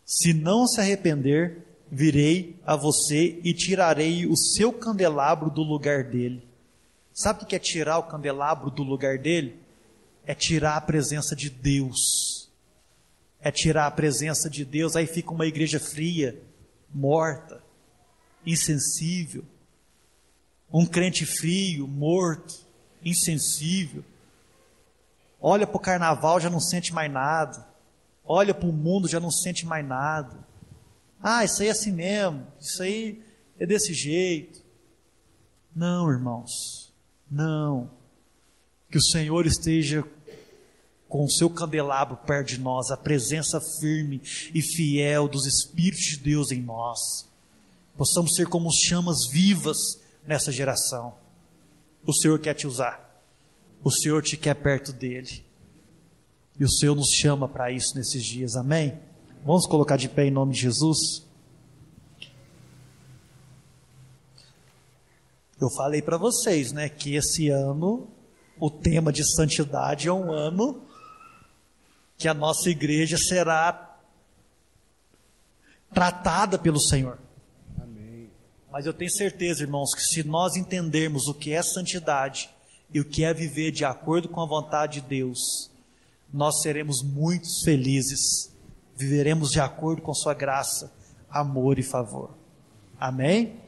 se não se arrepender, virei a você e tirarei o seu candelabro do lugar dele. Sabe o que é tirar o candelabro do lugar dele? É tirar a presença de Deus. É tirar a presença de Deus. Aí fica uma igreja fria, morta, insensível. Um crente frio, morto, insensível. Olha para o carnaval, já não sente mais nada. Olha para o mundo, já não sente mais nada. Ah, isso aí é assim mesmo. Isso aí é desse jeito. Não, irmãos. Não. Que o Senhor esteja com o seu candelabro perto de nós, a presença firme e fiel dos Espíritos de Deus em nós. Possamos ser como chamas vivas nessa geração. O Senhor quer te usar. O Senhor te quer perto dele. E o Senhor nos chama para isso nesses dias. Amém? Vamos colocar de pé em nome de Jesus. Eu falei para vocês, né, que esse ano o tema de santidade é um ano que a nossa igreja será tratada pelo Senhor. Amém. Mas eu tenho certeza, irmãos, que se nós entendermos o que é santidade e o que é viver de acordo com a vontade de Deus, nós seremos muito felizes, viveremos de acordo com sua graça, amor e favor. Amém?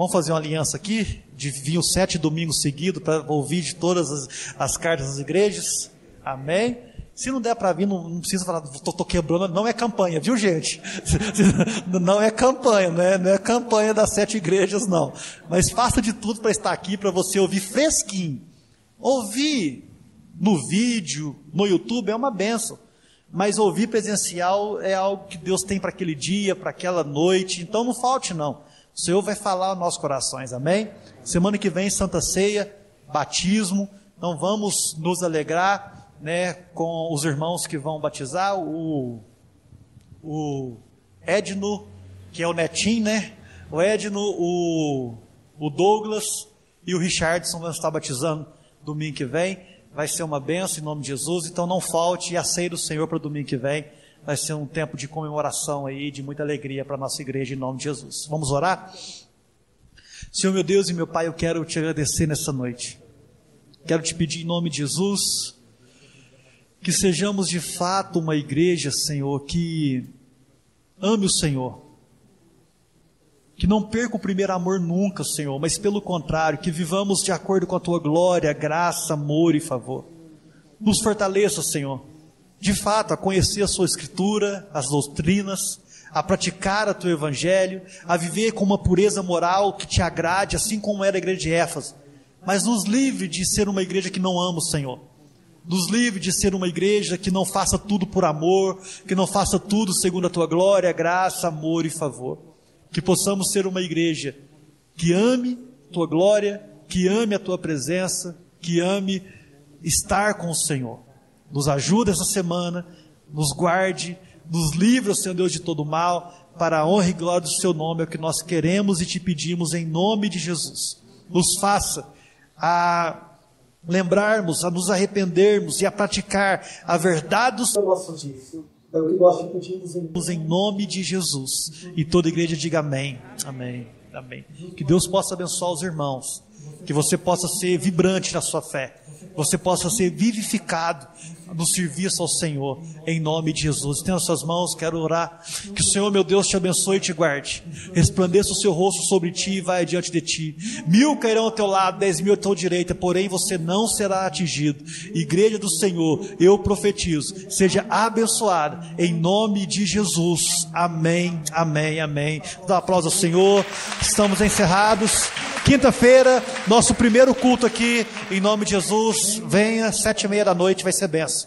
Vamos fazer uma aliança aqui, de vir os 7 domingos seguidos, para ouvir de todas as cartas das igrejas. Amém? Se não der para vir, não precisa falar, estou quebrando, não é campanha, viu, gente? Não é campanha, não é campanha das 7 igrejas, não. Mas faça de tudo para estar aqui, para você ouvir fresquinho. Ouvir no vídeo, no YouTube é uma bênção. Mas ouvir presencial é algo que Deus tem para aquele dia, para aquela noite. Então não falte, não. O Senhor vai falar aos nossos corações, amém? Semana que vem, Santa Ceia, batismo. Então vamos nos alegrar, né, com os irmãos que vão batizar. O Edno, que é o netinho, né? O Edno, o Douglas e o Richardson vão estar batizando domingo que vem. Vai ser uma bênção em nome de Jesus, então não falte, e a ceia do Senhor para o domingo que vem vai ser um tempo de comemoração aí, de muita alegria para a nossa igreja em nome de Jesus. Vamos orar? Senhor meu Deus e meu Pai, eu quero te agradecer nessa noite, quero te pedir em nome de Jesus, que sejamos de fato uma igreja, Senhor, que ame o Senhor, que não perca o primeiro amor nunca, Senhor, mas pelo contrário, que vivamos de acordo com a Tua glória, graça, amor e favor. Nos fortaleça, Senhor, de fato, a conhecer a Sua Escritura, as doutrinas, a praticar o Teu Evangelho, a viver com uma pureza moral que Te agrade, assim como era a igreja de Éfeso. Mas nos livre de ser uma igreja que não ama o Senhor. Nos livre de ser uma igreja que não faça tudo por amor, que não faça tudo segundo a Tua glória, graça, amor e favor. Que possamos ser uma igreja que ame Tua glória, que ame a Tua presença, que ame estar com o Senhor. Nos ajude essa semana, nos guarde, nos livre, Senhor Deus, de todo mal, para a honra e glória do Seu nome, é o que nós queremos e Te pedimos em nome de Jesus. Nos faça a lembrarmos, a nos arrependermos e a praticar a verdade do Senhor. É o que nós te pedimos em nome de Jesus. E toda a igreja diga amém, amém, amém. Que Deus possa abençoar os irmãos, que você possa ser vibrante na sua fé, você possa ser vivificado no serviço ao Senhor, em nome de Jesus. Tenha as suas mãos, quero orar, que o Senhor meu Deus te abençoe e te guarde, resplandeça o seu rosto sobre ti e vai adiante de ti. 1000 cairão ao teu lado, 10.000 à tua direita, porém você não será atingido. Igreja do Senhor, eu profetizo, seja abençoada em nome de Jesus, amém, amém, amém. Dá um aplauso ao Senhor. Estamos encerrados. Quinta-feira, nosso primeiro culto aqui, em nome de Jesus. Venha, 7:30 da noite, vai ser benção.